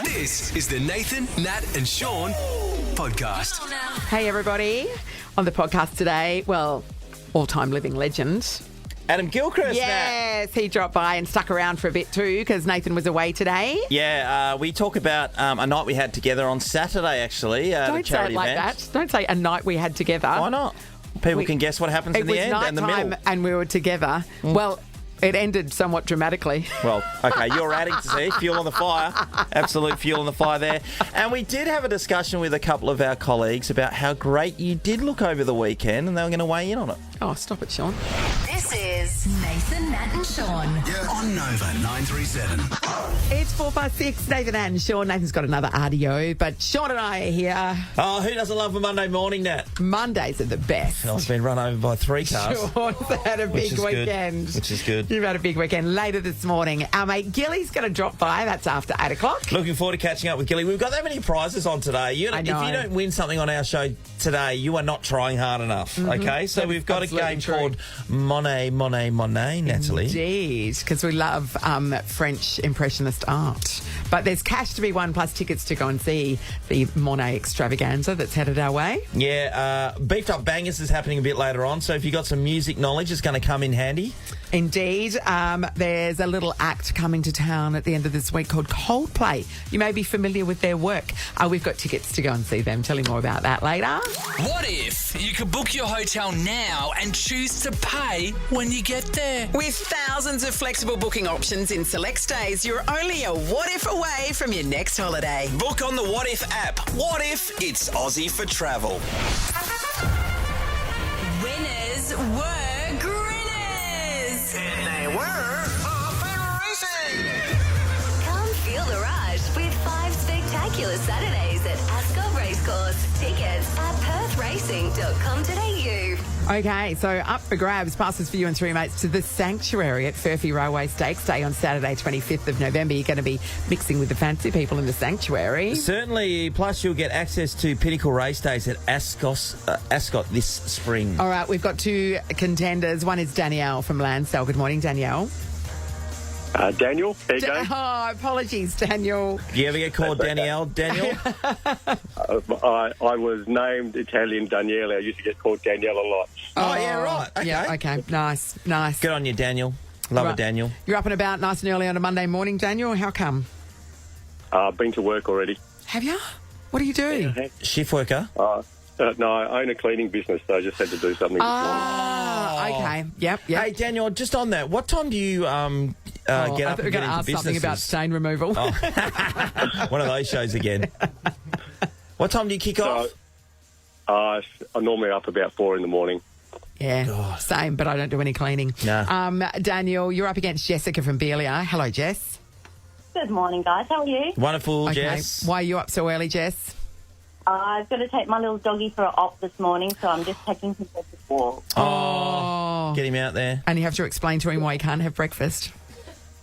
This is the Nathan, Nat and Sean podcast. Hey, everybody. On the podcast today, well, all-time living legend. Adam Gilchrist, Yes, he dropped by and stuck around for a bit too because Nathan was away today. Yeah, we talk about a night we had together on Saturday, actually. Don't say it like that. Don't say a night we had together. Why not? People can guess what happens in the end and the middle. It was nighttime and we were together. Well, it ended somewhat dramatically. Well, okay, you're adding to see fuel on the fire. Absolute fuel on the fire there. And we did have a discussion with a couple of our colleagues about how great you did look over the weekend, and they were going to weigh in on it. Oh, stop it, Sean. This is Nathan, Nat and Sean. Yeah, on Nova 937. It's 456, Nathan and Sean. Nathan's got another RDO, but Sean and I are here. Oh, who doesn't love a Monday morning, Nat? Mondays are the best. I've been run over by 3 cars. Sean's had a big weekend. Which is good. You've had a big weekend. Later this morning, our mate Gilly's going to drop by. That's after 8 o'clock. Looking forward to catching up with Gilly. We've got that many prizes on today. I know. If you don't win something on our show today, you are not trying hard enough, okay? So we've got a game called Monet Monet Monet, Natalie. Indeed, because we love French Impressionist art. But there's cash to be won plus tickets to go and see the Monet extravaganza that's headed our way. Yeah, Beefed Up Bangers is happening a bit later on, so if you've got some music knowledge, it's going to come in handy. Indeed. There's a little act coming to town at the end of this week called Coldplay. You may be familiar with their work. We've got tickets to go and see them. Tell you more about that later. What if you could book your hotel now and choose to pay when you get there? With thousands of flexible booking options in select stays, you're only a what if away from your next holiday. Book on the What If app. What if it's Aussie for travel? Winners were Grinners. And they were off and racing. Come feel the rush with 5 spectacular Saturdays at Ascot Racecourse. Tickets at perthracing.com.au. Okay, so up for grabs, passes for you and 3 mates to the Sanctuary at Furphy Railway Stakes Day on Saturday, 25th of November. You're going to be mixing with the fancy people in the Sanctuary. Certainly, plus you'll get access to Pinnacle Race Days at Ascot this spring. All right, we've got 2 contenders. One is Danielle from Lansdale. Good morning, Danielle. Daniel, there you go. Oh, apologies, Daniel. Do you ever get called Danielle? Daniel? I was named Italian Daniele. I used to get called Danielle a lot. Oh, yeah, right. Okay. Yeah, okay. Nice. Good on you, Daniel. Love it, Daniel. You're up and about nice and early on a Monday morning, Daniel. How come? I've been to work already. Have you? What do you do? Shift worker? No, I own a cleaning business, so I just had to do something this morning. Okay. Yep. Hey, Daniel, just on that, what time do you get up and get into ask businesses? something about stain removal. Oh. One of those shows again. What time do you kick off? I'm normally up about 4 in the morning. Yeah, same, but I don't do any cleaning. No. Daniel, you're up against Jessica from Belia. Hello, Jess. Good morning, guys. How are you? Wonderful, Okay. Jess. Why are you up so early, Jess? I've got to take my little doggy for an op this morning, so I'm just taking him to the walk. Oh. Get him out there. And you have to explain to him why he can't have breakfast.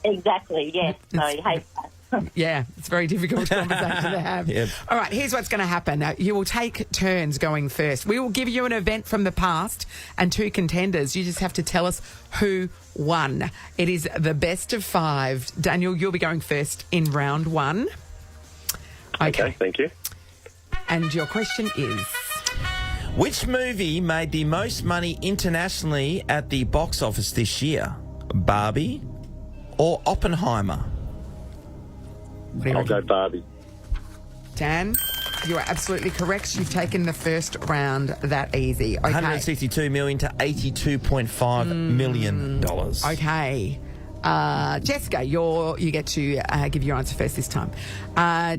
Exactly, yes. So he hates that. Yeah, it's a very difficult conversation to have. Yep. All right, here's what's going to happen. You will take turns going first. We will give you an event from the past and 2 contenders. You just have to tell us who won. It is the best of 5. Daniel, you'll be going first in round 1. Okay, thank you. And your question is? Which movie made the most money internationally at the box office this year? Barbie or Oppenheimer? I'll go Barbie. Dan, you are absolutely correct. You've taken the first round that easy. Okay. 162 million to 82.5 million dollars. Okay. Jessica, you get to give your answer first this time.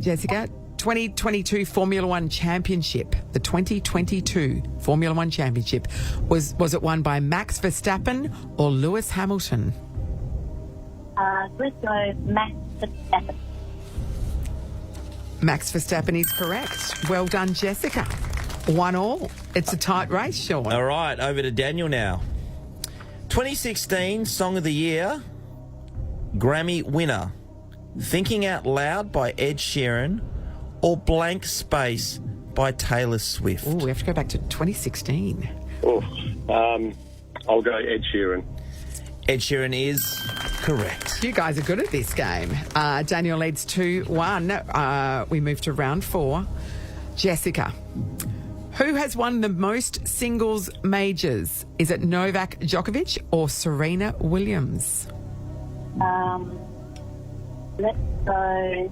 Jessica, 2022 Formula One Championship. The 2022 Formula One Championship. Was it won by Max Verstappen or Lewis Hamilton? Let's go Max Verstappen. Max Verstappen is correct. Well done, Jessica. 1-1. It's a tight race, Sean. All right, over to Daniel now. 2016 Song of the Year Grammy winner. Thinking Out Loud by Ed Sheeran or Blank Space by Taylor Swift? Oh, we have to go back to 2016. I'll go Ed Sheeran. Ed Sheeran is correct. You guys are good at this game. Daniel leads 2-1. We move to round 4. Jessica, who has won the most singles majors? Is it Novak Djokovic or Serena Williams? Let's go.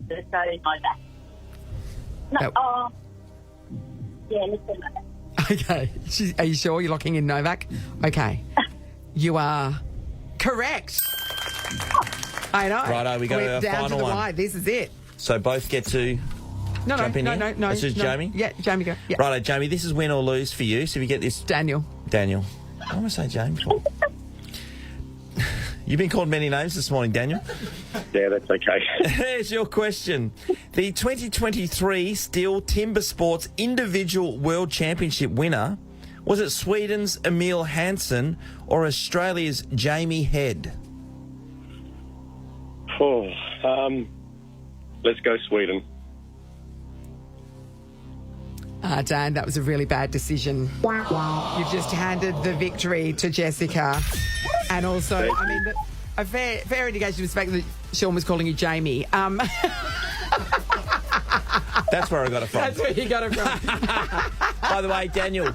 Let's go Novak. No, yeah, let's go Novak. Okay. Are you sure you're locking in Novak? Okay. You are correct. I know. Righto, we go to our down final to the one. wire. This is it. So both get to jump in here? No. This is Jamie? Yeah, Jamie, go. Yeah. Righto, Jamie, this is win or lose for you. So if you get this... Daniel. I want to say James. You've been called many names this morning, Daniel. Yeah, that's okay. Here's your question. The 2023 Steel Timber Sports Individual World Championship winner, was it Sweden's Emil Hansen or Australia's Jamie Head? Let's go Sweden. Dan, that was a really bad decision. You've just handed the victory to Jessica. And also, I mean, a fair indication of the fact that Sean was calling you Jamie. That's where I got it from. That's where you got it from. By the way, Daniel,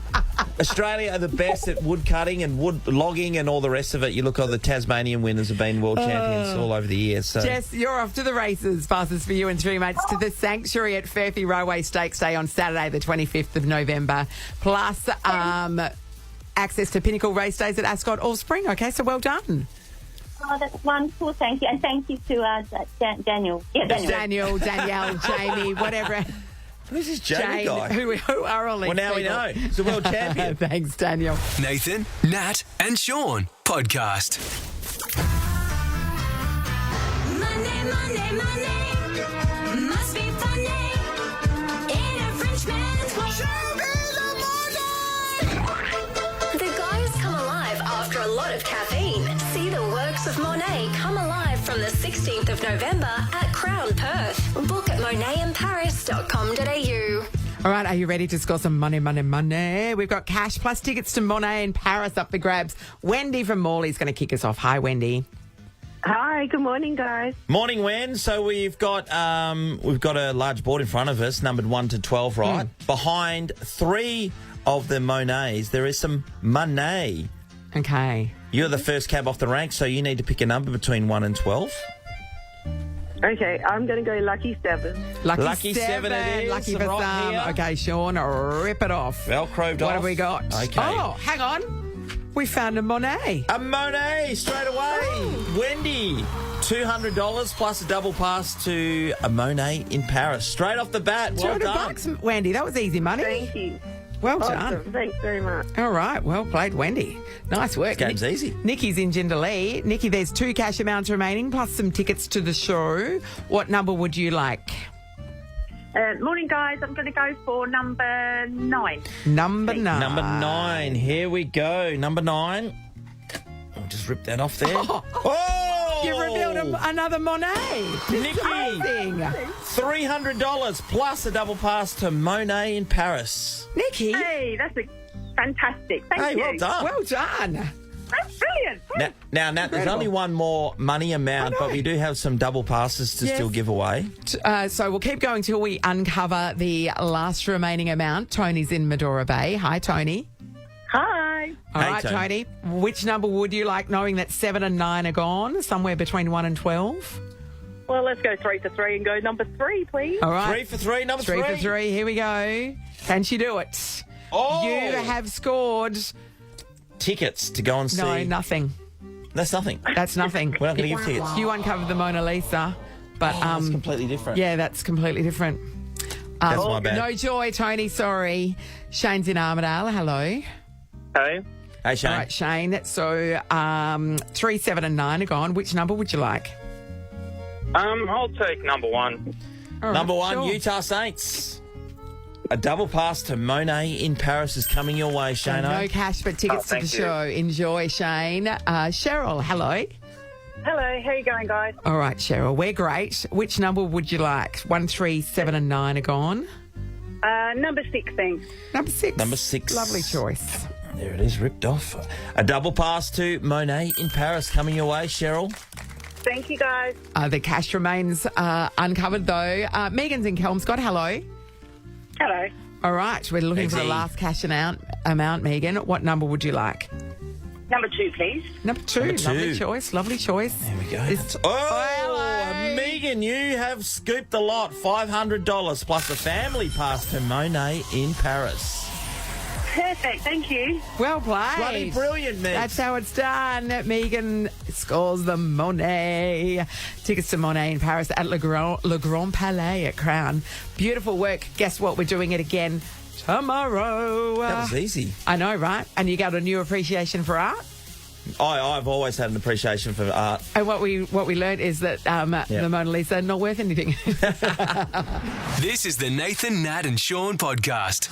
Australia are the best at wood cutting and wood logging and all the rest of it. You look at the Tasmanian winners have been world champions all over the years. So. Jess, you're off to the races. Passes for you and 3 mates to the Sanctuary at Fairview Railway Stakes Day on Saturday, the 25th of November. Plus, access to Pinnacle Race Days at Ascot all spring. Okay, so well done. Oh, that's wonderful. Thank you. And thank you to Daniel. Yeah, Daniel. Danielle, Jamie, whatever. Who's this Jamie Jane, guy? who are all these Well, now we people? know. He's a world champion. Thanks, Daniel. Nathan, Nat, and Sean podcast. Money, must be funny. In a Frenchman's world. The guys come alive after a lot of caffeine. See the works of Monet come alive from the 16th of November at Crown Perth. Book at monetandparis.com.au. All right, are you ready to score some money? We've got cash plus tickets to Monet in Paris up for grabs. Wendy from Morley's going to kick us off. Hi, Wendy. Hi, good morning, guys. Morning, Wen. So we've got a large board in front of us, numbered 1 to 12, right? Behind 3 of the Monets, there is some money. Okay. You're the first cab off the rank, so you need to pick a number between 1 and 12. Okay, I'm going to go lucky 7. Lucky seven it is, Lucky for right some. here. Okay, Sean, rip it off. Velcroed off. What have we got? Okay. Oh, hang on. We found a Monet. A Monet straight away. Wendy, $200 plus a double pass to a Monet in Paris. Straight off the bat. Well done. $200, Wendy. That was easy money. Thank you. Well done. Awesome. Thanks very much. All right. Well played, Wendy. Nice work. This game's easy. Nikki's in Jindalee. Nikki, there's 2 cash amounts remaining plus some tickets to the show. What number would you like? Morning, guys. I'm going to go for number 9. Number 9. Number 9. Here we go. Number 9. I'll just rip that off there. Oh! You revealed another Monet. Nikki, $300 plus a double pass to Monet in Paris. Nikki. Hey, that's fantastic. Thank you. Well done. Well done. That's brilliant. Now, Nat, there's only one more money amount, but we do have some double passes to still give away. So we'll keep going till we uncover the last remaining amount. Tony's in Medora Bay. Hi, Tony. Hi. All Hey, right, Tony. Tony. Which number would you like, knowing that 7 and 9 are gone, somewhere between 1 and 12? Well, let's go 3 for 3 and go number 3, please. All right. 3 for 3, number 3. 3 for 3. Here we go. Can she do it? Oh! You have scored. Tickets to go and see. No, nothing. That's nothing. That's nothing. We're not going to give tickets. You uncovered the Mona Lisa, but That's completely different. yeah, that's completely different. That's my bad. No joy, Tony. Sorry. Shane's in Armidale. Hello. Hey, Hey, Shane. All right, Shane. So 3, 7 and 9 are gone. Which number would you like? I'll take number 1. All right, Number 1, sure. Utah Saints. A double pass to Monet in Paris is coming your way, Shane. No cash, but tickets to the thank you. show. Enjoy, Shane. Cheryl, hello. Hello. How you going, guys? All right, Cheryl. We're great. Which number would you like? 1, 3, 7 and 9 are gone. Number 16. Number 6. Number 6. Lovely choice. There it is, ripped off. A double pass to Monet in Paris coming your way, Cheryl. Thank you, guys. The cash remains uncovered, though. Megan's in Kelmscott. Hello. Hello. All right, we're looking for the Easy. last cash amount, Megan. What number would you like? Number 2, please. Number two. Number two. Lovely choice. Lovely choice. There we go. It's- Oh, Megan, you have scooped the lot. $500 plus a family pass to Monet in Paris. Perfect. Thank you. Well played. Bloody brilliant, Meg. That's how it's done. Megan scores the Monet. Tickets to Monet in Paris at Le Grand Palais at Crown. Beautiful work. Guess what? We're doing it again tomorrow. That was easy. I know, right? And you got a new appreciation for art. I've always had an appreciation for art. And what we learned is that the Mona Lisa not worth anything. This is the Nathan, Nat and Sean podcast.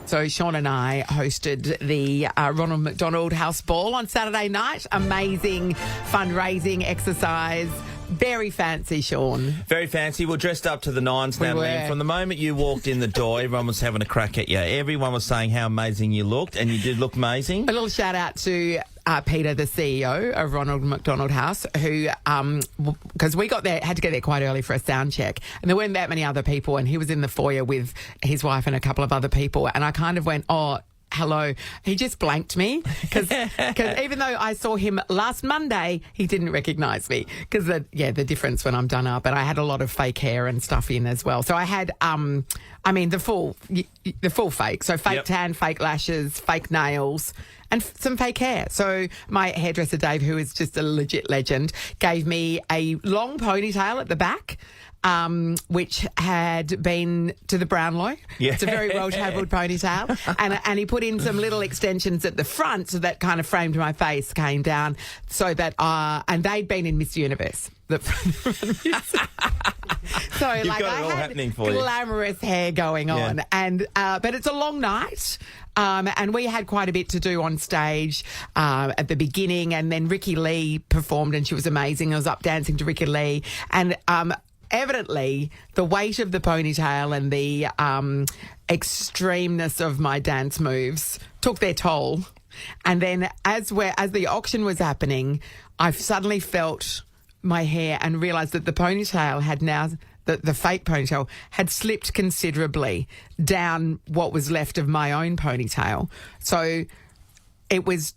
So Sean and I hosted the Ronald McDonald House Ball on Saturday night. Amazing fundraising exercise. Very fancy, Sean. Very fancy. We're dressed up to the nines, We Natalie. were. And from the moment you walked in the door, everyone was having a crack at you. Everyone was saying how amazing you looked, and you did look amazing. A little shout out to Peter, the CEO of Ronald McDonald House, who, because we had to get there quite early for a sound check, and there weren't that many other people, and he was in the foyer with his wife and a couple of other people, and I kind of went, oh, hello. He just blanked me because even though I saw him last Monday, he didn't recognise me because the difference when I'm done up, and I had a lot of fake hair and stuff in as well. So I had, the full fake. So fake tan, fake lashes, fake nails, and some fake hair. So my hairdresser, Dave, who is just a legit legend, gave me a long ponytail at the back, which had been to the Brownlow. Yeah. It's a very well-travelled ponytail. And he put in some little extensions at the front so that kind of framed my face, came down, so that, and they'd been in Miss Universe. So You've like got it I all had happening for you. glamorous hair going on, and but it's a long night, and we had quite a bit to do on stage at the beginning, and then Ricky Lee performed, and she was amazing. I was up dancing to Ricky Lee, and evidently the weight of the ponytail and the extremeness of my dance moves took their toll, and then as the auction was happening, I suddenly felt my hair and realised that the ponytail had now, the fake ponytail had slipped considerably down what was left of my own ponytail. So it was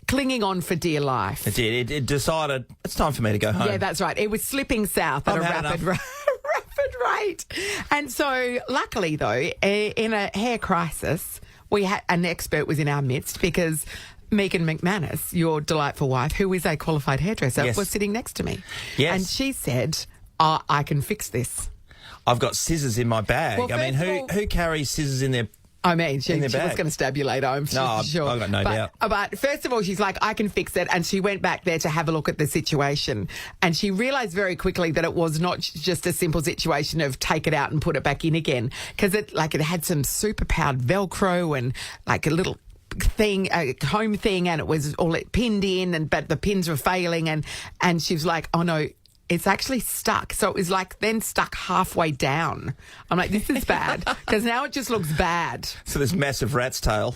clinging on for dear life. It did. It decided it's time for me to go home. Yeah, that's right. It was slipping south at I've a had rapid enough. rate. And so luckily, though, in a hair crisis, we had an expert was in our midst because Megan McManus, your delightful wife, who is a qualified hairdresser, Yes. was sitting next to me. Yes. And she said, I can fix this. I've got scissors in my bag. Well, I mean, first of all- who carries scissors in their... I mean, she In was their bag. going to stab you later, I'm No, I've sure. got no doubt. But first of all, she's like, I can fix it. And she went back there to have a look at the situation. And she realised very quickly that it was not just a simple situation of take it out and put it back in again. Because it had some super powered Velcro and like a little thing, a comb thing, and it was all pinned in, but the pins were failing. And she was like, oh no, it's actually stuck. So it was like then stuck halfway down. I'm like, this is bad because now it just looks bad. So this massive rat's tail.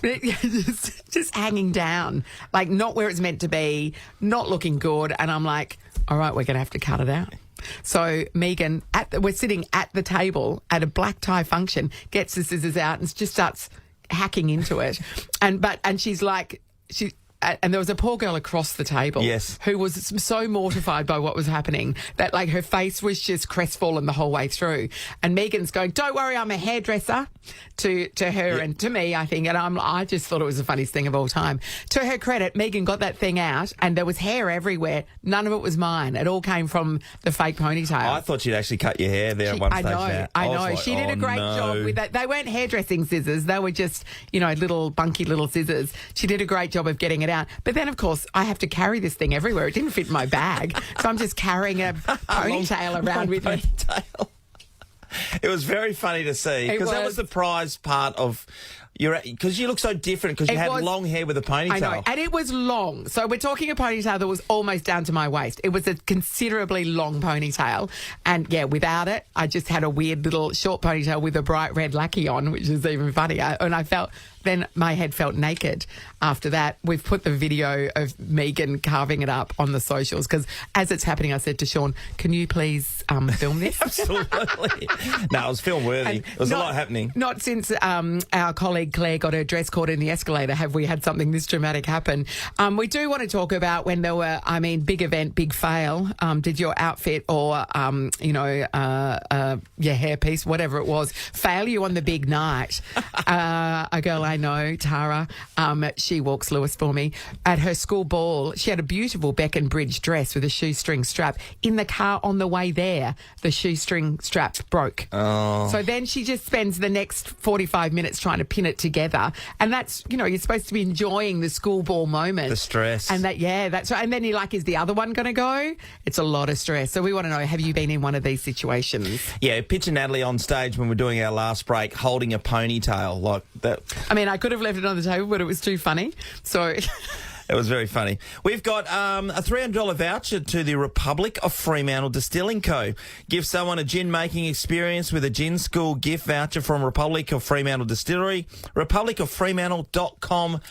just hanging down, like not where it's meant to be, not looking good. And I'm like, all right, we're going to have to cut it out. So Megan, we're sitting at the table at a black tie function, gets the scissors out and just starts hacking into it. And she's like, and there was a poor girl across the table Yes. who was so mortified by what was happening that like her face was just crestfallen the whole way through. And Megan's going, don't worry, I'm a hairdresser to her and to me, I think. And I just thought it was the funniest thing of all time. To her credit, Megan got that thing out and there was hair everywhere. None of it was mine. It all came from the fake ponytail. I thought you'd actually cut your hair there at one stage. I know. was like, She did a oh, great no. job with that. They weren't hairdressing scissors. They were just, little bunky little scissors. She did a great job of getting it out. But then, of course, I have to carry this thing everywhere. It didn't fit in my bag. So I'm just carrying a ponytail around with me. Ponytail. It was very funny to see because that was the prize part of your, because you look so different because you had long hair with a ponytail. I know, and it was long. So we're talking a ponytail that was almost down to my waist. It was a considerably long ponytail. And yeah, without it, I just had a weird little short ponytail with a bright red lacquey on, which is even funnier. And I felt then my head felt naked after that. We've put the video of Megan carving it up on the socials because as it's happening, I said to Sean, can you please film this? Absolutely. No, it was film worthy. There was a lot happening. Not since our colleague Claire got her dress caught in the escalator have we had something this dramatic happen. We do want to talk about when there were, big event, big fail. Did your outfit or, your hairpiece, whatever it was, fail you on the big night? A girl I know, Tara, she walks Lewis for me, at her school ball, she had a beautiful Beck and Bridge dress with a shoestring strap. In the car on the way there, the shoestring strap broke. Oh. So then she just spends the next 45 minutes trying to pin it together. And that's, you're supposed to be enjoying the school ball moment. The stress. And that's right. And then you're like, is the other one going to go? It's a lot of stress. So we want to know, have you been in one of these situations? Yeah, picture Natalie on stage when we're doing our last break holding a ponytail like that. I could have left it on the table, but it was too funny. So... It was very funny. We've got a $300 voucher to the Republic of Fremantle Distilling Co. Give someone a gin-making experience with a gin school gift voucher from Republic of Fremantle Distillery. republicoffremantle.com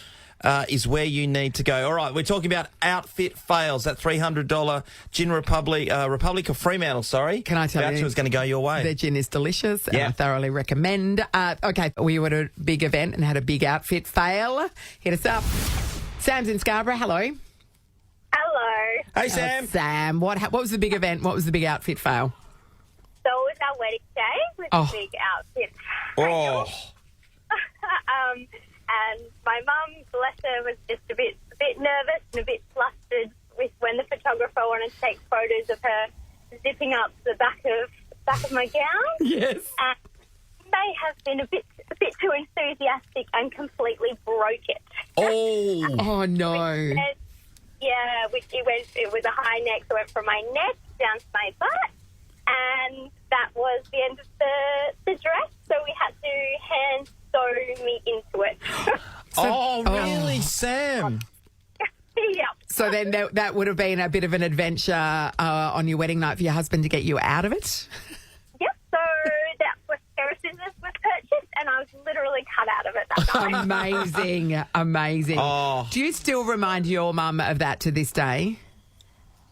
is where you need to go. All right, we're talking about outfit fails. That $300 Gin Republic of Fremantle, Can I tell you? voucher is going to go your way. Their gin is delicious and I thoroughly recommend. Okay, we were at a big event and had a big outfit fail. Hit us up. Sam's in Scarborough. Hello. Hello. Hey, Sam. Sam, what was the big event? What was the big outfit fail? So it was our wedding day with a big outfit. Oh. And my mum, bless her, was just a bit nervous and a bit flustered with when the photographer wanted to take photos of her zipping up the back of my gown. Yes. And may have been a bit too enthusiastic and completely broke it. Oh no. It was a high neck, so it went from my neck down to my butt, and that was the end of the dress, so we had to hand sew me into it. Really, Sam? Yeah. So then that would have been a bit of an adventure on your wedding night for your husband to get you out of it? Yep, so that was pair of scissors was purchased, and I was literally cut out of it that night. Amazing. Oh. Do you still remind your mum of that to this day?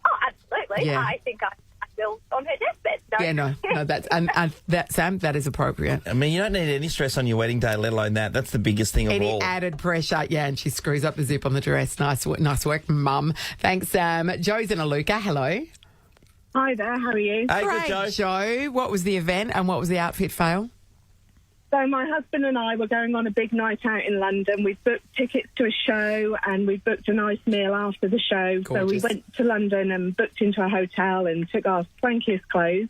Oh, absolutely. Yeah. I think I will on her deathbed. So. Yeah, no, that's and that, Sam, that is appropriate. I mean, you don't need any stress on your wedding day, let alone that. That's the biggest thing of Any all. added pressure, yeah, and she screws up the zip on the dress. Nice work, Mum. Thanks, Sam. Joe's in Aluka. Hello. Hi there, how are you? Hey, Great, good, Joe. Joe. What was the event and what was the outfit fail? So my husband and I were going on a big night out in London. We booked tickets to a show and we booked a nice meal after the show. Gorgeous. So we went to London and booked into a hotel and took our swankiest clothes.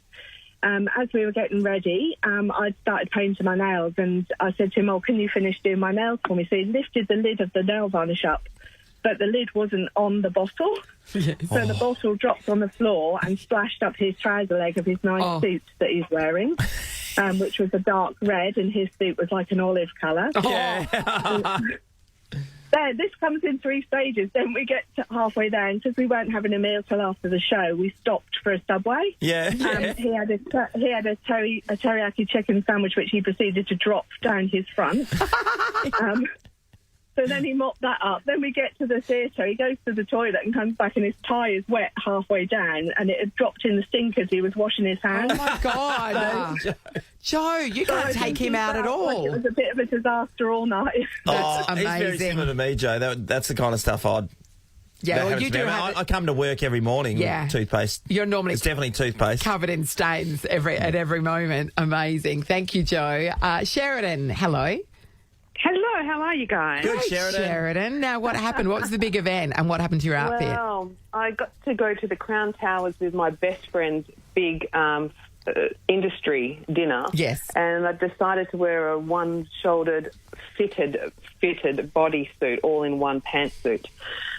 As we were getting ready, I'd started painting my nails and I said to him, can you finish doing my nails for me? So he lifted the lid of the nail varnish up, but the lid wasn't on the bottle. Yes. So the bottle dropped on the floor and splashed up his trouser leg of his nice suit that he's wearing. Which was a dark red, and his suit was like an olive colour. Then this comes in 3 stages. Then we get to halfway there, and because we weren't having a meal till after the show, we stopped for a Subway. He had a teriyaki chicken sandwich, which he proceeded to drop down his front. So then he mopped that up. Then we get to the theatre. He goes to the toilet and comes back, and his tie is wet halfway down, and it had dropped in the sink as he was washing his hands. Oh, my God. Joe, you can't take him out at all. It was a bit of a disaster all night. That's He's very amazing. similar to me, Joe. That's the kind of stuff I'd... Yeah, that well, happens you to me. do I mean, have I come to work every morning with toothpaste. You're normally It's definitely toothpaste. covered in stains at every moment. Amazing. Thank you, Joe. Sheridan, hello. Hello, how are you guys? Good, Hey, Sheridan. Now, what happened? What was the big event and what happened to your outfit? Well, I got to go to the Crown Towers with my best friend's big industry dinner. Yes. And I decided to wear a one-shouldered fitted bodysuit, all in one pantsuit.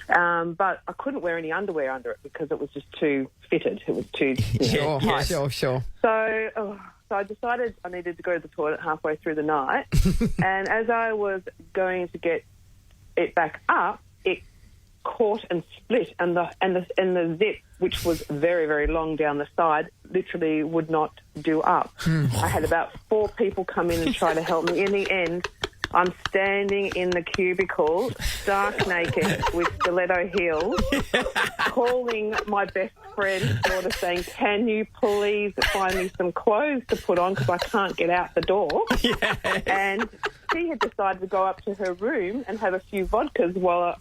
But I couldn't wear any underwear under it because it was just too fitted. It was too tight. Sure. So I decided I needed to go to the toilet halfway through the night. And as I was going to get it back up, it caught and split, and the zip, which was very, very long down the side, literally would not do up. I had about 4 people come in and try to help me. In the end, I'm standing in the cubicle, stark naked, with stiletto heels, calling my best friend, daughter, saying, "Can you please find me some clothes to put on because I can't get out the door?" Yes. And she had decided to go up to her room and have a few vodkas while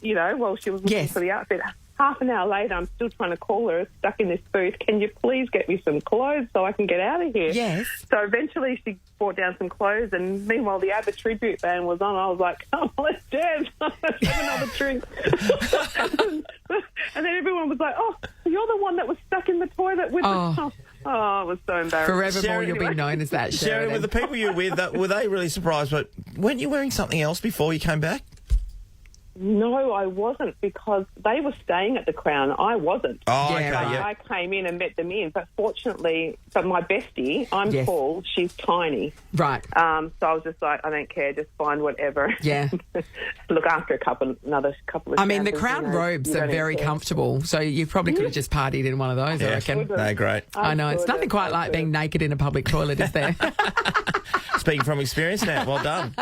she was looking for the outfit. Half an hour later, I'm still trying to call her, stuck in this booth. "Can you please get me some clothes so I can get out of here?" Yes. So eventually she brought down some clothes, and meanwhile the ABBA tribute band was on. I was like, "Come on, let's dance. Let's have another drink." And then everyone was like, "Oh, you're the one that was stuck in the toilet with the..." Oh, it was so embarrassing. Forevermore, you'll be known as that, Sheridan. Sharon, with the people you were with, were they really surprised? But weren't you wearing something else before you came back? No, I wasn't, because they were staying at the Crown. I wasn't. Oh, okay, I came in and met them in, but fortunately, for my bestie, I'm tall, she's tiny. Right. So I was just like, I don't care, just find whatever. Yeah. Look after another couple of I mean, the chances, Crown robes you are don't very care. comfortable, so you probably could have just partied in one of those, I reckon. No, great. I know. It's nothing quite like being naked in a public toilet, is there? Speaking from experience now, well done.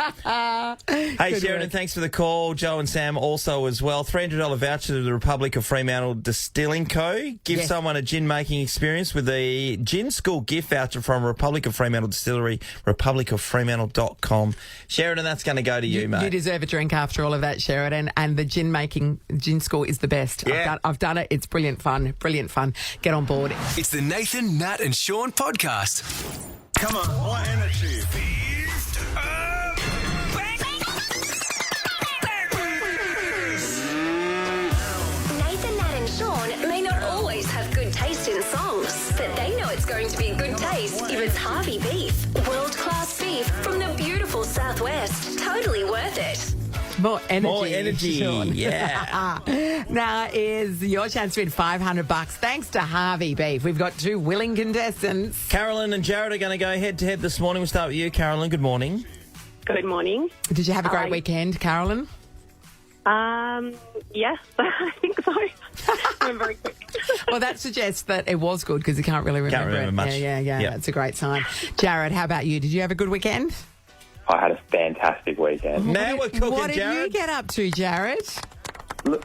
Hey, Good Sheridan, work. thanks for the call. Joe and Sam also as well. $300 voucher to the Republic of Fremantle Distilling Co. Give someone a gin-making experience with the Gin School gift voucher from Republic of Fremantle Distillery, republicoffremantle.com. Sheridan, that's going to go to you, mate. You deserve a drink after all of that, Sheridan. And the gin school is the best. Yeah. I've done it. It's brilliant fun. Brilliant fun. Get on board. It's the Nathan, Nat and Sean podcast. Come on, what energy? Nathan, Nat and Sean may not always have good taste in songs, but they know it's going to be good taste if it's Harvey beef. World-class beef from the beautiful Southwest. Totally worth it. More energy. More energy, Sean. yeah. Now is your chance to win $500 thanks to Harvey Beef. We've got two willing contestants. Carolyn and Jared are going to go head-to-head this morning. We'll start with you, Carolyn. Good morning. Good morning. Did you have a great weekend, Carolyn? Yes, I think so. I'm very quick. Well, that suggests that it was good because you can't really remember, Can't remember it. much. Yeah. Yep. That's a great sign. Jared, how about you? Did you have a good weekend? I had a fantastic weekend. Now we're cooking, What did Jared. you get up to, Jared? Look,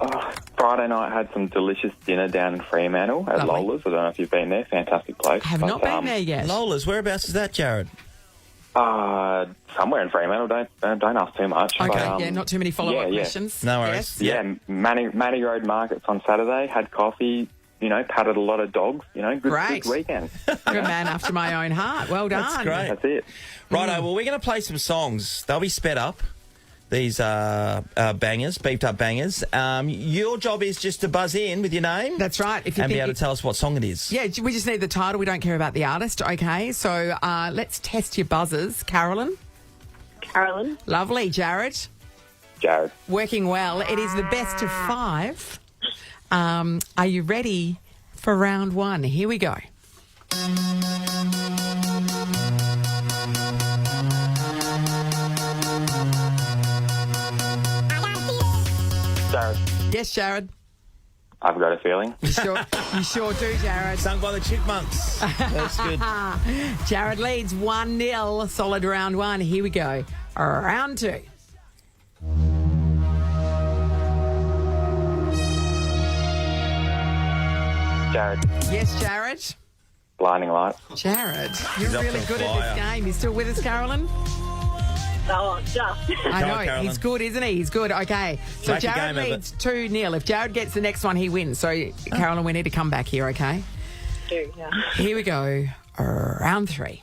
Friday night, I had some delicious dinner down in Fremantle at Lovely. Lola's. I don't know if you've been there. Fantastic place. I have not been there yet. Lola's, whereabouts is that, Jared? Somewhere in Fremantle. Don't ask too much. Okay, But, not too many follow-up questions. No worries. Yes? Yeah, Manning Road Markets on Saturday. Had coffee. Patted a lot of dogs. Great. Good weekend. Good man after my own heart. Well done. That's great. That's it. Righto, well, we're going to play some songs. They'll be sped up, these bangers, beeped-up bangers. Your job is just to buzz in with your name. That's right. If you and be think able to tell us what song it is. Yeah, we just need the title. We don't care about the artist, okay? So let's test your buzzers. Carolyn? Carolyn. Lovely. Jared? Jared. Working well. It is the best of 5. Are you ready for round 1? Here we go. Jared. Yes, Jared. I've got a feeling. You sure do, Jared. Sung by the Chipmunks. That's good. Jared leads 1-0. Solid round 1. Here we go. Round 2. Jared. Yes, Jared. Blinding Lights. Jared, you're He's up really for good a at flyer. this game. You still with us, Carolyn? Oh, just. I Go know. on, Carolyn. He's good, isn't he? He's good. Okay. So Make a Jared game of leads 2-0. If Jared gets the next one, he wins. So, Carolyn, we need to come back here, okay? Yeah. Here we go. Round 3.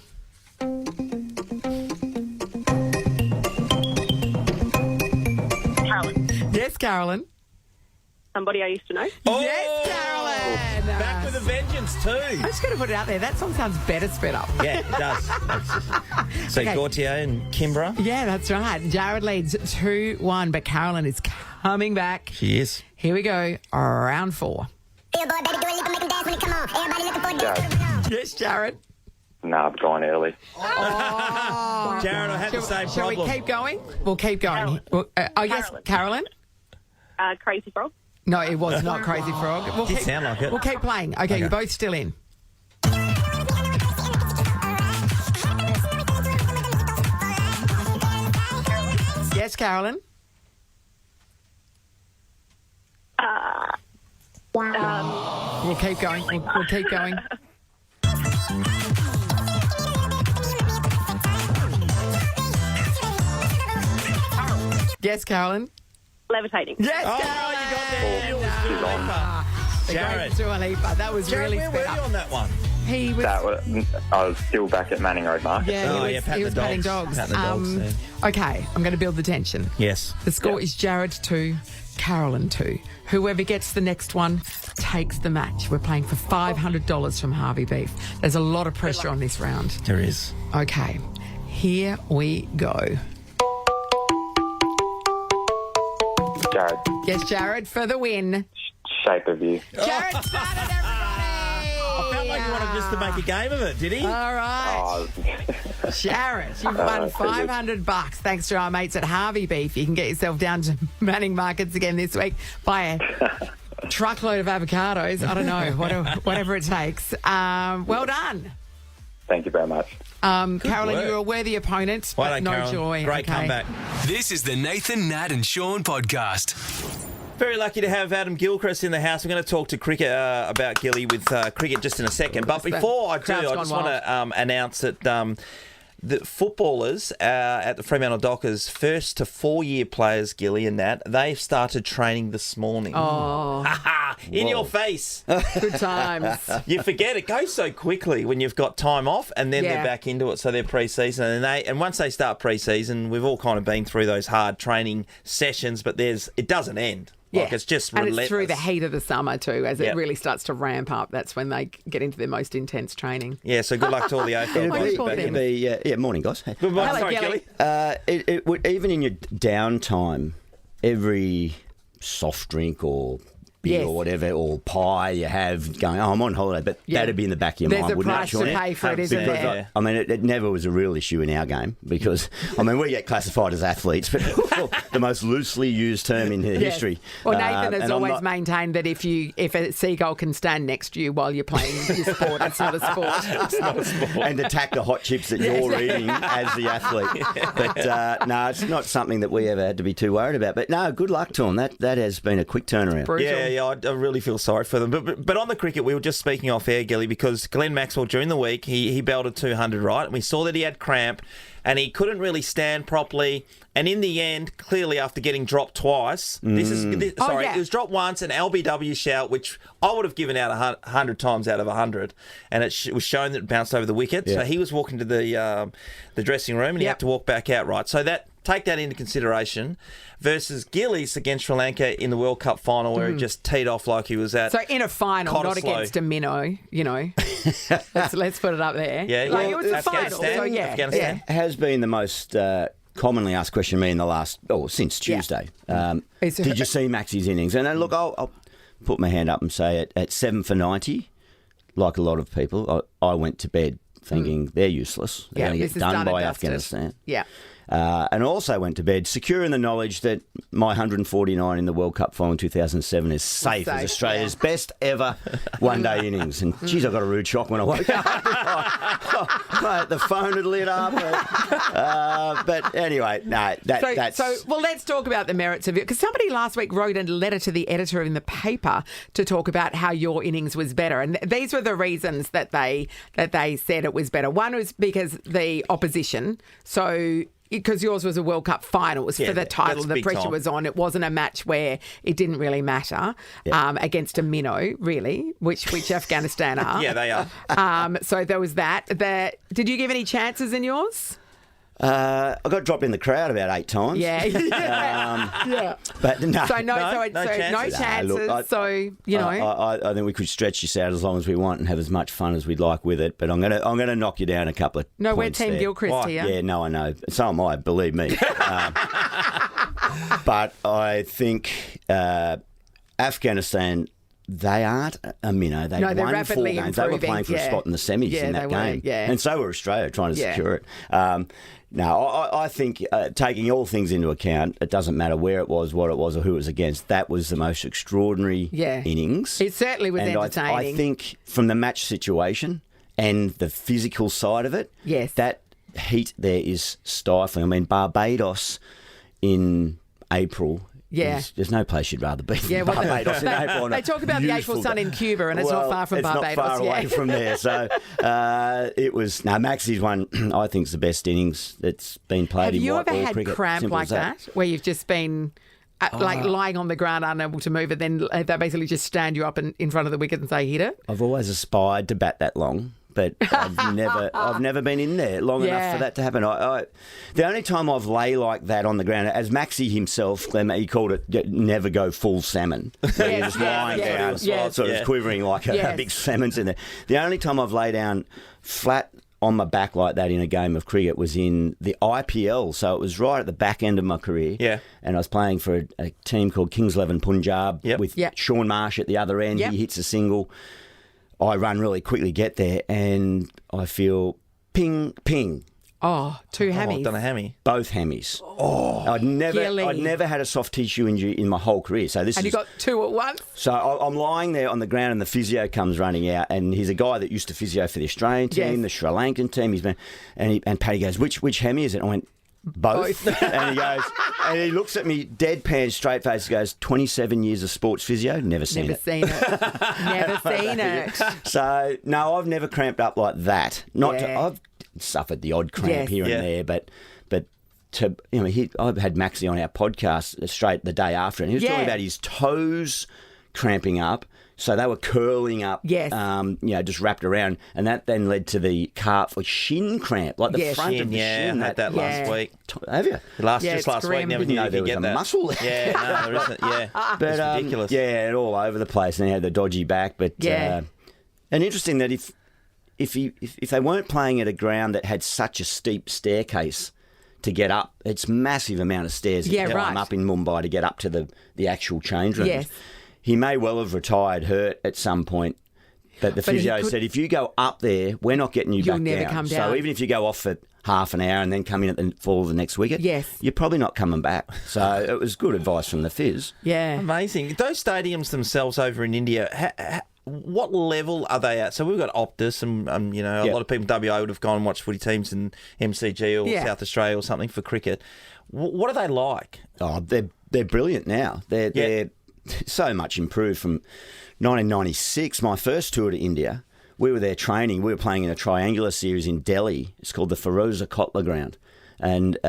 Carolyn. Yes, Carolyn. Somebody I used to know. Oh, Yes, Carolyn. back with a vengeance too. I'm just going to put it out there. That song sounds better sped up. Yeah, it does. So Okay. Gautier and Kimbra. Yeah, that's right. Jared leads 2-1, but Carolyn is coming back. She is. Here we go. Round 4. Yes, Jared. No, I've gone early. Jared, I had the same Shall problem. we keep going? We'll keep going. Yes, Carolyn. Crazy Frog. No, it was not Crazy Frog. We'll Did keep, sound like it. We'll keep playing. Okay, you're both still in. Carolyn. We'll keep going. We'll keep going. Yes, Carolyn. Levitating. Yes, Oh, Carolyn. you got there. You was The Jared. great Dua Lipa. That was Jared, really where were sped you up. on that one? He was. I was still back at Manning Road Market. Yeah, Oh, he yeah, was, patting he was the patting dogs. dogs. Patting the dogs, Okay, I'm going to build the tension. Yes. The score is Jared 2, Carolyn 2. Whoever gets the next one takes the match. We're playing for $500 from Harvey Beef. There's a lot of pressure on this round. There is. Okay, here we go. Jared, Yes, Jared, for the win. shape of you. Jared started, everybody! I felt like you wanted just to make a game of it, did he? All right. Oh, Jared, you've won $500 thanks to our mates at Harvey Beef. You can get yourself down to Manning Markets again this week. Buy a truckload of avocados. I don't know, whatever it takes. Well done. thank you very much. Carolyn, work. you're a worthy opponent, Well but done, no Carolyn. joy. Great Okay. comeback. This is the Nathan, Nat and Sean podcast. Very lucky to have Adam Gilchrist in the house. We're going to talk to cricket about Gilly with cricket just in a second. But before I do, crowd's I gone just want to announce that the footballers at the Fremantle Dockers, 1st to 4 year players, Gilly and Nat, they've started training this morning. Oh, In your face. good times. You forget it goes so quickly when you've got time off, and then Yeah. they're back into it. So they're pre-season, and once they start pre-season, we've all kind of been through those hard training sessions, but it doesn't end. Like, it's just and relentless. it's through the heat of the summer too, as Yep. it really starts to ramp up. That's when they get into their most intense training. Yeah, so good luck to all the AFL boys poor back thing. in. Morning, guys. Hey. Good morning. Hello, Sorry, Gilly. Gilly. It would, even in your downtime, every soft drink or beer Yes. or whatever, or pie you have going, I'm on holiday, but Yeah. that'd be in the back of your There's mind, a wouldn't it, price to Sean? pay for it, isn't Because there? I mean, it never was a real issue in our game because, I mean, we get classified as athletes, but the most loosely used term in Yes. history. Well, Nathan has and I'm always not- maintained that if a seagull can stand next to you while you're playing your sport, it's not a sport. and attack the hot chips that you're eating as the athlete. But no, it's not something that we ever had to be too worried about. But no, good luck to them. That has been a quick turnaround. Brutal. Yeah, I really feel sorry for them. But on the cricket, we were just speaking off air, Gilly, because Glenn Maxwell during the week he belted 200, right? And we saw that he had cramp and he couldn't really stand properly. And in the end, clearly after getting dropped twice, it was dropped once, an LBW shout, which I would have given out 100 times out of 100, and it was shown that it bounced over the wicket. Yeah. So he was walking to the dressing room and he had to walk back out, right? So take that into consideration. Versus Gillies against Sri Lanka in the World Cup final, where he just teed off like he was at. So in a final, not Cottesloe. against a minnow, let's put it up there. Yeah, like, yeah. it was a final. Afghanistan, So yeah, Afghanistan. yeah. Has been the most commonly asked question to me in the since Tuesday. Did you see Maxi's innings? And look, I'll put my hand up and say at 7 for 90, like a lot of people, I went to bed thinking they're useless. They're going to this get is done done and by dusted. Afghanistan. Yeah. And also went to bed secure in the knowledge that my 149 in the World Cup final in 2007 is safe as Australia's best ever one-day innings. And geez, I got a rude shock when I woke up. Mate, the phone had lit up. But anyway, no, that's... Well, let's talk about the merits of it, because somebody last week wrote a letter to the editor in the paper to talk about how your innings was better, and these were the reasons that they said it was better. One was because the opposition, so because yours was a World Cup final, it was for the title, the pressure was on. It wasn't a match where it didn't really matter against a minnow, really, which Afghanistan are. Yeah, they are. So there was that. Did you give any chances in yours? I got dropped in the crowd about 8 times. Yeah. Yeah. But no. So no chances. chances. Look, So I think we could stretch this out as long as we want and have as much fun as we'd like with it. But I'm gonna knock you down a couple of no, we're points Team there. Gilchrist here. Yeah, no, I know. So am I. Believe me. But I think Afghanistan. They aren't a minnow. They're rapidly won 4 games. improving. They were playing for a spot in the semis in that game. And so were Australia trying to secure it. No, I think taking all things into account, it doesn't matter where it was, what it was, or who it was against. That was the most extraordinary innings. It certainly was and entertaining. I think from the match situation and the physical side of it, that heat there is stifling. I mean, Barbados in April. Yeah. There's no place you'd rather be than Yeah, well, Barbados in April. they talk about the April sun in Cuba, and it's not far from Barbados. It's not far away from there. So it was... No, Maxi's one, I think, is the best innings that's been played in white ball cricket. Have you ever had cramp Simple like as that? where you've just been... like lying on the ground, unable to move, and then they basically just stand you up in front of the wicket and say, hit it? I've always aspired to bat that long, but I've never been in there long enough for that to happen. The only time I've lay like that on the ground, as Maxi himself, he called it never go full salmon. So you're just lying down, sort of quivering like a big salmon's in there. The only time I've lay down flat on my back like that in a game of cricket was in the IPL, so it was right at the back end of my career. Yeah. And I was playing for a team called Kings 11 Punjab with Sean Marsh at the other end. He hits a single. I run really quickly, get there, and I feel ping, ping. Oh, two hammies. I've done a hammy. Both hammies. I'd never had a soft tissue injury in my whole career. So this and you got two at once? So I'm lying there on the ground and the physio comes running out, and he's a guy that used to physio for the Australian team, the Sri Lankan team. He's been, and Paddy goes, which hammy is it? I went, both. And he goes, and he looks at me deadpan, straight face, goes, 27 years of sports physio, never seen it. Never seen it. So, no, I've never cramped up like that. I've suffered the odd cramp here and there, but I've had Maxi on our podcast straight the day after, and he was talking about his toes cramping up. So they were curling up, just wrapped around, and that then led to the calf or shin cramp, like the front of the shin. I had that last week. Have you? Last week, never knew there was a muscle there. Yeah, no, there isn't. Yeah, but it's ridiculous. Yeah, all over the place, and he had the dodgy back. But and interesting that if they weren't playing at a ground that had such a steep staircase to get up, it's massive amount of stairs to climb up in Mumbai to get up to the actual change rooms. Yes. He may well have retired hurt at some point, but the physio said, if you go up there, we're not getting you back down. You'll never come down. So even if you go off for half an hour and then come in at the fall of the next wicket, you're probably not coming back. So it was good advice from the phys. Yeah. Amazing. Those stadiums themselves over in India, what level are they at? So we've got Optus and, a lot of people in WA would have gone and watched footy teams in MCG or South Australia or something for cricket. What are they like? Oh, they're brilliant now. They're so much improved from 1996, my first tour to India. We were there training. We were playing in a triangular series in Delhi. It's called the Feroza Kotla Ground. And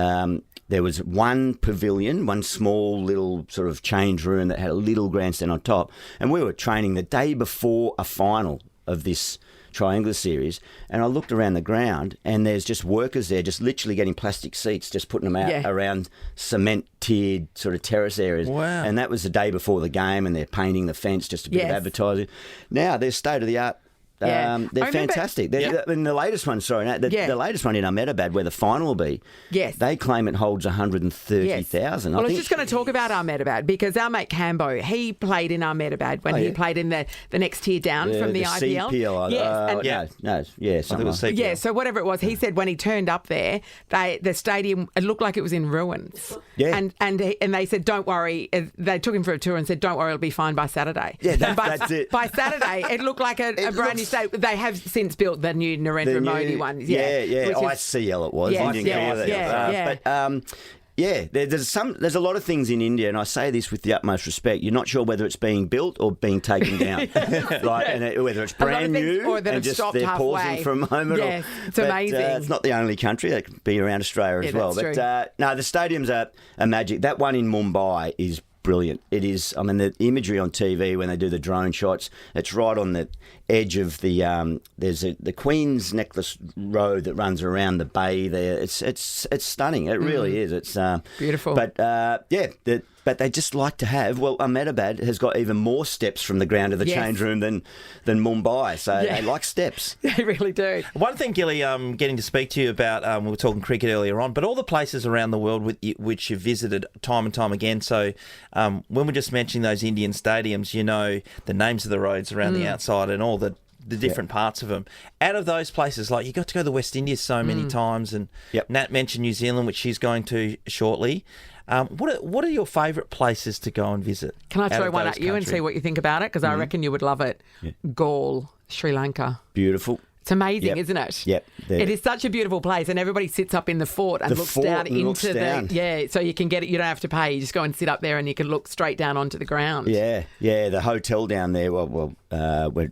there was one pavilion, one small little sort of change room that had a little grandstand on top. And we were training the day before a final of this triangular series, and I looked around the ground and there's just workers there just literally getting plastic seats, just putting them out around cement tiered sort of terrace areas. Wow. And that was the day before the game, and they're painting the fence, just a bit of advertising. Now they're state of the art. They're fantastic. And the latest one, the latest one in Ahmedabad, where the final will be, they claim it holds 130,000. Well, I was just going to talk about Ahmedabad, because our mate Cambo, he played in Ahmedabad when he played in the next tier down from the IPL. CPL. So whatever it was, he said when he turned up there, the stadium, it looked like it was in ruins. Yeah. And they said, don't worry. They took him for a tour and said, don't worry, it'll be fine by Saturday. Yeah, that's it. By Saturday, it looked like a brand new. They have since built the new Narendra Modi one. ICL it was. There's a lot of things in India, and I say this with the utmost respect. You're not sure whether it's being built or being taken down, whether it's brand new or that and it's just they're halfway. pausing for a moment. Yeah, it's amazing. It's not the only country. That could be around Australia as well. But no, the stadiums are magic. That one in Mumbai is brilliant. It is. I mean, the imagery on TV when they do the drone shots, it's right on the edge of the there's the Queen's Necklace Road that runs around the bay there. It's stunning. It really is. It's beautiful. But but they just like to have. Well, Ahmedabad has got even more steps from the ground to the change room than Mumbai. So they like steps. They really do. One thing, Gilly, getting to speak to you about, we were talking cricket earlier on, but all the places around the world which you've visited time and time again. So when we're just mentioning those Indian stadiums, you know the names of the roads around the outside and all the different parts of them. Out of those places, like you got to go to the West Indies so many times, and Nat mentioned New Zealand, which she's going to shortly. What are your favourite places to go and visit? Can I throw one at you and see what you think about it? Because I reckon you would love it. Galle, Sri Lanka. Beautiful. It's amazing, Yep. isn't it? Yep. It is such a beautiful place, and everybody sits up in the fort and The looks fort down and into looks down. so you can get it. You don't have to pay. You just go and sit up there, and you can look straight down onto the ground. Yeah. The hotel down there.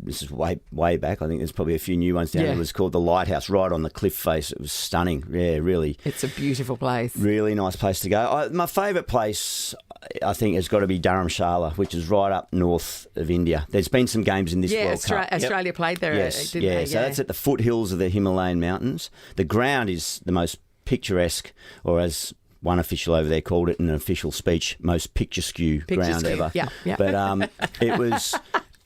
This is way back. I think there's probably a few new ones down there. It was called the Lighthouse, right on the cliff face. It was stunning. Yeah, really. It's a beautiful place. Really nice place to go. My favourite place, I think, has got to be Dharamshala, which is right up north of India. There's been some games in this World Cup. Australia played there, Yes, didn't they? So that's at the foothills of the Himalayan mountains. The ground is the most picturesque, or as one official over there called it in an official speech, most picturesque ground ever. Yeah. But it was...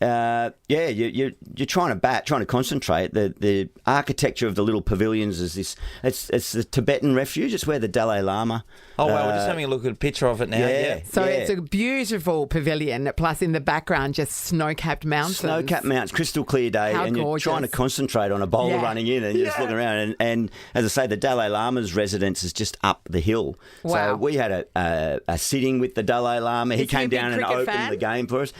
you're trying to concentrate. The architecture of the little pavilions is this. It's the Tibetan refuge. It's where the Dalai Lama. Oh wow, we're just having a look at a picture of it now. It's a beautiful pavilion. Plus, in the background, just snow-capped mountains. Snow-capped mountains, crystal clear day, How and gorgeous. you're trying to concentrate on a bowler running in, and you're just looking around. And as I say, the Dalai Lama's residence is just up the hill. Wow. So we had a sitting with the Dalai Lama. He came down and opened the game for us.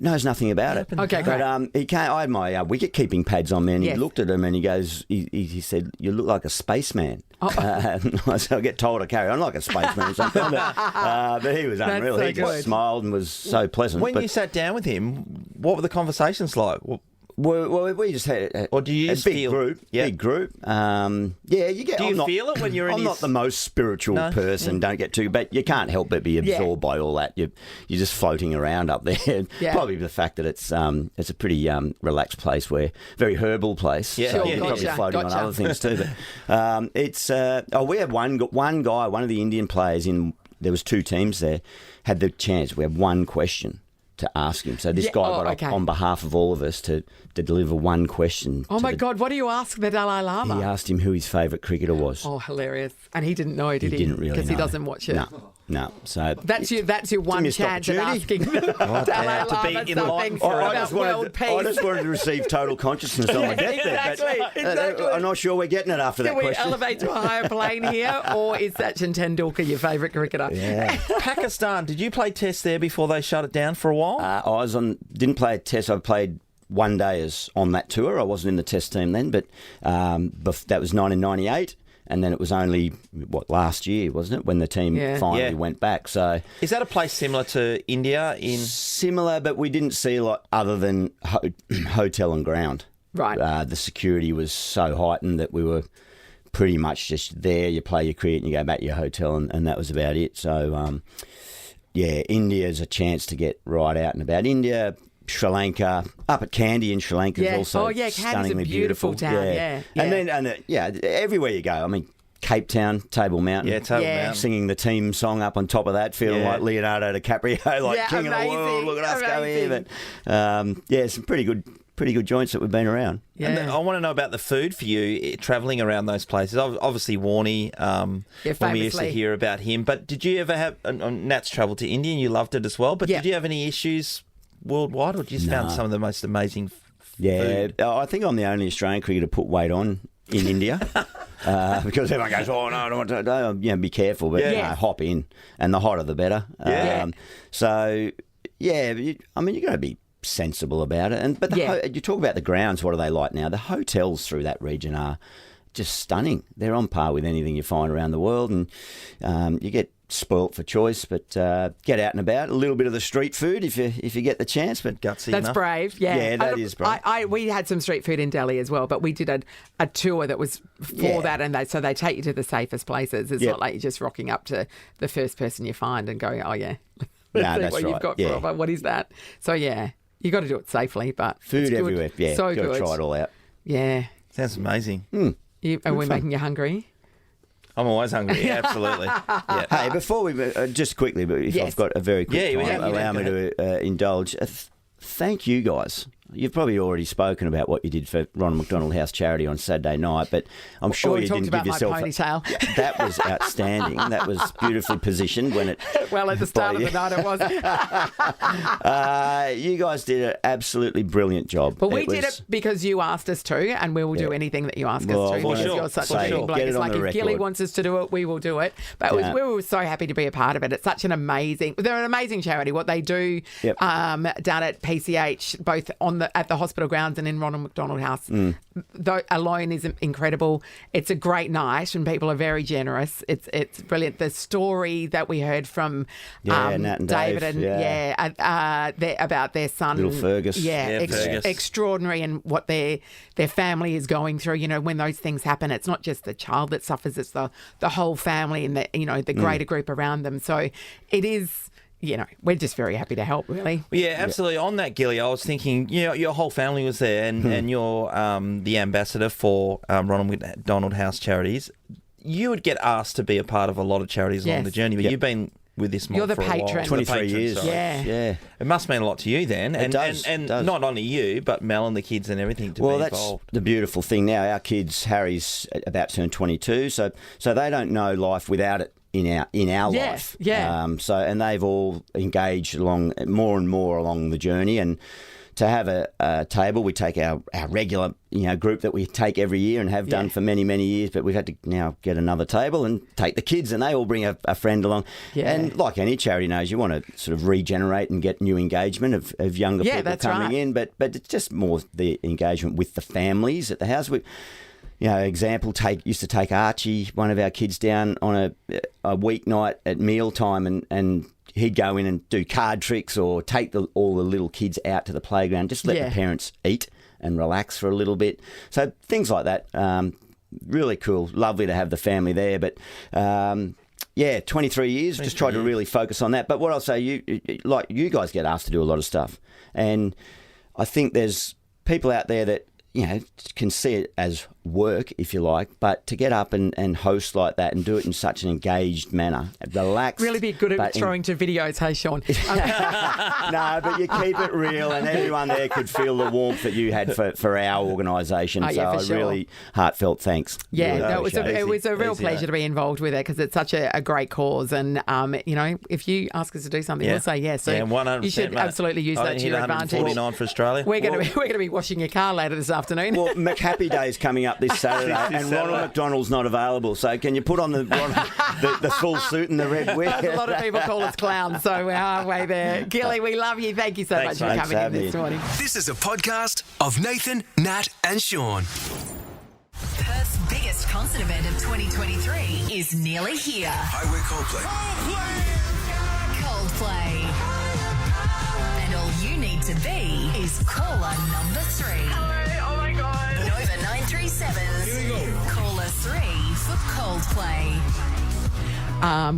Knows nothing about it. Okay, great. But he came. I had my wicket keeping pads on me, and he looked at him and he goes, he said, "You look like a spaceman." So I get told to carry on like a spaceman or something. But he was unreal. so He just good. smiled and was so pleasant. When you sat down with him, what were the conversations like? Well, we just had or do you a big group. Big group. You get. Do you feel it when you're in I'm not the most spiritual person. Don't get too, but you can't help but be absorbed by all that. You're just floating around up there. Yeah. Probably the fact that it's a pretty relaxed place, very herbal place. Yeah. So Sure, you're probably floating on other things too. But we had one guy, one of the Indian players in. There was two teams there. Had the chance. We had one question to ask him. So this guy got up on behalf of all of us to deliver one question. Oh my God, what do you ask the Dalai Lama? He asked him who his favourite cricketer was. Oh, hilarious. And he didn't know, did he? He didn't really know. Because he doesn't watch it. No. So That's your one missed chance at asking the Dalai Lama something about world peace. I just wanted to receive total consciousness on my deathbed. Exactly. I'm not sure we're getting it after that Can we question. elevate to a higher plane here, or is Sachin Tendulkar your favourite cricketer? Yeah. Pakistan, did you play Test there before they shut it down for a while? Didn't play a Test. I played one day on that tour. I wasn't in the Test team then, but that was 1998. And then it was only, last year, wasn't it, when the team finally went back. So is that a place similar to India? Similar, but we didn't see a lot other than hotel and ground. Right. The security was so heightened that we were pretty much just there. You play your cricket and you go back to your hotel, and that was about it. So, India's a chance to get right out and about. India, Sri Lanka, up at Kandy in Sri Lanka is also Kandy's stunningly a beautiful town. Yeah. And then, everywhere you go. I mean, Cape Town, Table Mountain. Yeah, Table Mountain. Singing the team song up on top of that, feeling like Leonardo DiCaprio, king of the world. Look at us go here. But some pretty good joints that we've been around. Yeah. And I want to know about the food for you, travelling around those places. Obviously, Warnie, when we used to hear about him. But did you ever have, Nat's travelled to India and you loved it as well, but did you have any issues worldwide, or just found some of the most amazing food? I think I'm the only Australian cricketer to put weight on in India. Because everyone goes, oh, no, I don't want to, be careful, but hop in, and the hotter the better. You got to be sensible about it. But you talk about the grounds, what are they like now? The hotels through that region are just stunning. They're on par with anything you find around the world, and you get spoilt for choice, but get out and about. A little bit of the street food if you get the chance, but gutsy That's enough. brave, yeah. Yeah, that is brave. We had some street food in Delhi as well, but we did a tour that was for that, and so they take you to the safest places. It's not like you're just rocking up to the first person you find and going, oh yeah, that's what right. you've got for what is that? So yeah, you got to do it safely, but food it's good. everywhere. Yeah, so got good. to try it all out. Yeah, sounds amazing. Are we making you hungry? I'm always hungry. Yeah, absolutely. Yeah. Hey, before we just quickly, but if I've got a very quick time, allow me to indulge. Thank you guys. You've probably already spoken about what you did for Ronald McDonald House Charity on Saturday night, but I'm sure you didn't give yourself. My ponytail. That was outstanding. That was beautifully positioned when it. Well, at the start of the night, it was. You guys did an absolutely brilliant job. But we did it because you asked us to, and we will do anything that you ask us to. Because you're such a big bloke. It's like if Gilly wants us to do it, we will do it. But we were so happy to be a part of it. It's such an amazing. They're an amazing charity. What they do down at PCH, both on at the hospital grounds and in Ronald McDonald House, though alone is incredible. It's a great night and people are very generous. It's brilliant. The story that we heard from Nat and David Dave, and about their son, little Fergus. Fergus. Extraordinary, and what their family is going through. You know, when those things happen, it's not just the child that suffers; it's the whole family and the greater group around them. So it is. You know, we're just very happy to help, really. Yeah, absolutely. On that, Gilly, I was thinking, your whole family was there, and you're the ambassador for Ronald McDonald House Charities. You would get asked to be a part of a lot of charities along the journey, but you've been with this mob You're the for patron. a while. 23 years. Sorry. Yeah. It must mean a lot to you then. It does. And It does. not only you, but Mel and the kids and everything to be Well, that's involved. the beautiful thing now. Our kids, Harry's about to turn 22, so they don't know life without it in our life. Yeah. And they've all engaged along more and more along the journey, and to have a table, we take our regular group that we take every year and have done for many, many years, but we've had to now get another table and take the kids, and they all bring a friend along. Yeah. And like any charity knows, you want to sort of regenerate and get new engagement of younger people coming in, but it's just more the engagement with the families at the house. Example, used to take Archie, one of our kids, down on a weeknight at mealtime, and he'd go in and do card tricks or take all the little kids out to the playground, just let the parents eat and relax for a little bit. So things like that, really cool, lovely to have the family there. But 23 years, just try to really focus on that. But what I'll say, you guys get asked to do a lot of stuff, and I think there's people out there that can see it as work, if you like, but to get up and host like that and do it in such an engaged manner, relaxed. Really be good at throwing to videos, hey, Sean? No, but you keep it real, and everyone there could feel the warmth that you had for our organisation. Really heartfelt thanks. Yeah, Really it was a real pleasure to be involved with it, because it's such a great cause. And, if you ask us to do something, we'll say yes. So 100%, you should absolutely use that to your advantage. 149 for Australia. We're going to be washing your car later this afternoon. Well, McHappy Day's coming up this Saturday, and Ronald McDonald's not available. So can you put on the full suit and the red wig? A lot of people call us clowns, so we're halfway there. Gilly, we love you. Thank you so much for coming in this morning. This is a podcast of Nathan, Nat and Sean. Perth's biggest concert event of 2023 is nearly here. Hi, we're Coldplay. Coldplay. And all you need to be is caller number 3. Oh my God. Nova 937's Here we go. caller 3 for Coldplay.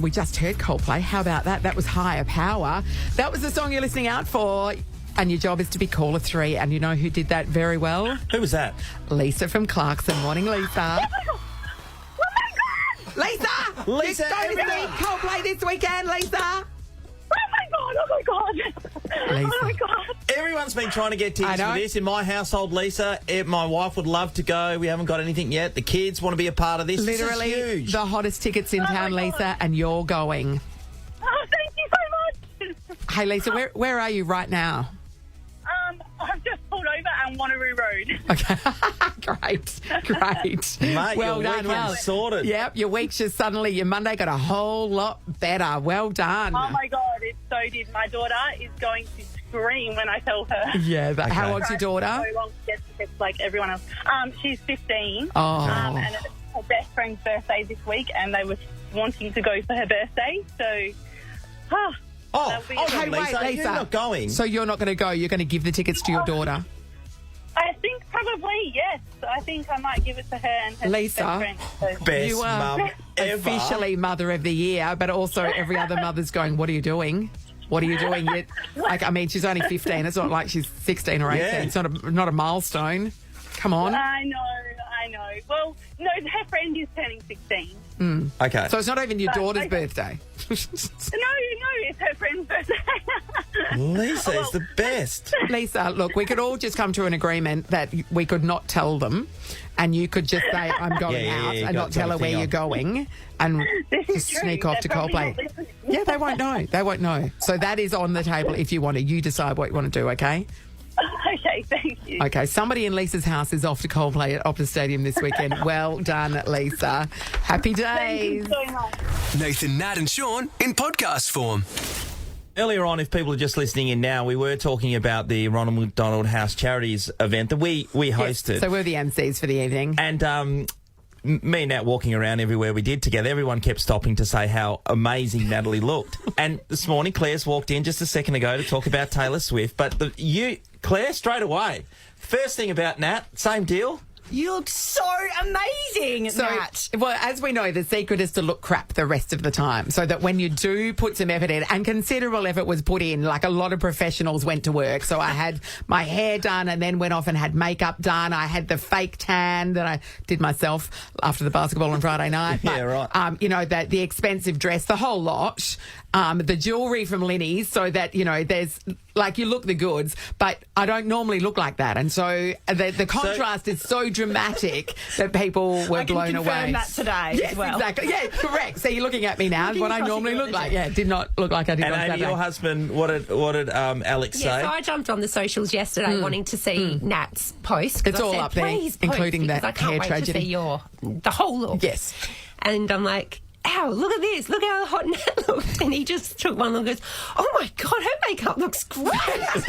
We just heard Coldplay. How about that? That was Higher Power. That was the song you're listening out for. And your job is to be caller 3. And you know who did that very well? Who was that? Lisa from Clarkson. Morning, Lisa. Lisa! Lisa, You're going to see Coldplay this weekend, Lisa! Oh my God. Lisa. Oh my God. Everyone's been trying to get tickets I know. for this in my household, Lisa. My wife would love to go. We haven't got anything yet. The kids want to be a part of this. Literally This is huge. the hottest tickets in town, my God. Lisa, and you're going. Oh, thank you so much. Hey, Lisa, where are you right now? I've just pulled over on Wanneroo Road. Okay, great. Mate, well your done. weekend's sorted. Yep, your week's just suddenly, your Monday got a whole lot better. Well done. Oh my God, it so did. My daughter is going to scream when I tell her. Yeah, but how old's your daughter? So long to get tickets like everyone else. She's 15. Oh. And it's her best friend's birthday this week, and they were wanting to go for her birthday. So, hey, wait, Lisa. You're not going. So you're not going to go. You're going to give the tickets to your daughter. I think probably, yes. I think I might give it to her and her Lisa, best friend. So. Best You are mum ever. officially Mother of the Year, but also every other mother's going, what are you doing? What are you doing? She's only 15. It's not like she's 16 or 18. Yeah. It's not a milestone. Come on. I know. Well, no, her friend is turning 16. Okay. So it's not even your daughter's birthday. No, it's her friend's birthday. Lisa is the best. Lisa, look, we could all just come to an agreement that we could not tell them, and you could just say, I'm going out, and not tell her where you're going, and just sneak off to Coldplay. Yeah, they won't know. They won't know. So that is on the table if you want to. You decide what you want to do, okay? Okay, thank you. Okay, somebody in Lisa's house is off to Coldplay at Optus Stadium this weekend. Well done, Lisa. Happy days. Thank you so much. Nathan, Nat and Sean in podcast form. Earlier on, if people are just listening in now, we were talking about the Ronald McDonald House Charities event that we hosted. Yes, so we're the MCs for the evening. And me and Nat walking around everywhere we did together, everyone kept stopping to say how amazing Natalie looked. And this morning, Claire's walked in just a second ago to talk about Taylor Swift. But Claire, straight away, first thing about Nat, same deal. You look so amazing, Nat. Well, as we know, the secret is to look crap the rest of the time, so that when you do put some effort in, and considerable effort was put in, like a lot of professionals went to work. So I had my hair done and then went off and had makeup done. I had the fake tan that I did myself after the basketball on Friday night. Yeah, right. You know, the expensive dress, the whole lot. The jewellery from Linny's, so that, you know, there's, like, you look the goods, but I don't normally look like that. And so the contrast is so dramatic that people were blown away. I can confirm that today yes, as well. Exactly. Yeah, correct. So you're looking at me now, what I normally look like. Yeah, did not look like I did on Saturday. And Amy, your husband, what did Alex say? Yeah, so I jumped on the socials yesterday wanting to see Nat's post. It's all up there, including that hair tragedy. I can't wait to see the whole look. Yes. And I'm like, ow, look at this. Look how hot Nat looks. And he just took one look and goes, oh, my God, her makeup looks great. Love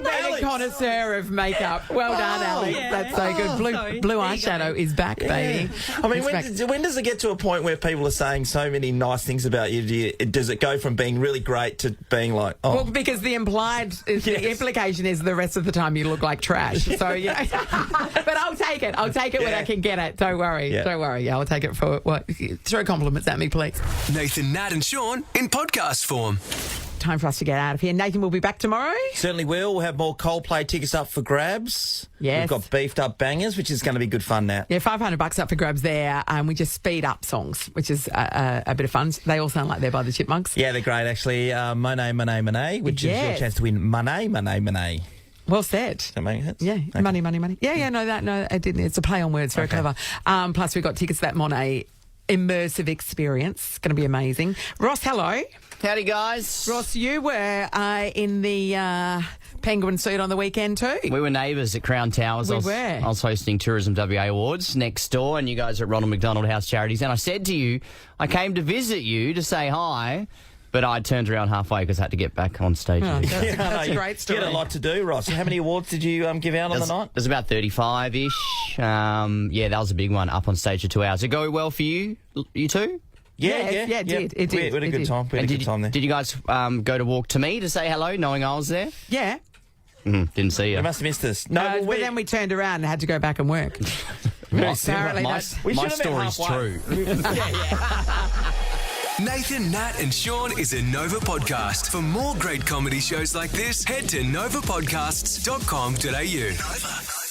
being a connoisseur of makeup. Well done, Alex. Yeah. That's so good. Blue eyeshadow is back, baby. I mean, when does it get to a point where people are saying so many nice things about you? Does it go from being really great to being like, oh? Well, because the implication is the rest of the time you look like trash. So, you know. But I'll take it. I'll take it when I can get it. Don't worry. Yeah. Don't worry. Yeah, I'll take it for what. Throw compliments at me, please. Nathan, Nat and Sean in podcast form. Time for us to get out of here. Nathan will be back tomorrow. Certainly will. We'll have more Coldplay tickets up for grabs. Yes. We've got beefed up bangers, which is going to be good fun now. Yeah, $500 up for grabs there. We just speed up songs, which is a bit of fun. They all sound like they're by the Chipmunks. Yeah, they're great, actually. Monet, Monet, Monet, which is your chance to win Monet, Monet, Monet. Well said. Does that make sense? Yeah, okay. Money. Yeah, it didn't. It's a play on words. Very clever. Plus, we've got tickets to that Monet immersive experience. It's going to be amazing. Ross, hello. Howdy, guys. Ross, you were in the penguin suit on the weekend too. We were neighbours at Crown Towers. We I were. was hosting Tourism WA Awards next door, and you guys are at Ronald McDonald House Charities. And I said to you, I came to visit you to say hi, but I turned around halfway because I had to get back on stage. Oh, that's a great story. You had a lot to do, Ross. How many awards did you give out on the night? There's about 35-ish. Yeah, that was a big one, up on stage for 2 hours. Did it go well for you too? Yeah, it did. It did. We had a good time. We had a good time there. Did you guys go to walk to me to say hello, knowing I was there? Yeah. Didn't see you. You must have missed us. No, but then we turned around and had to go back and work. Apparently, my story's true. Nathan, Nat and Sean is a Nova podcast. For more great comedy shows like this, head to novapodcasts.com.au. Nova.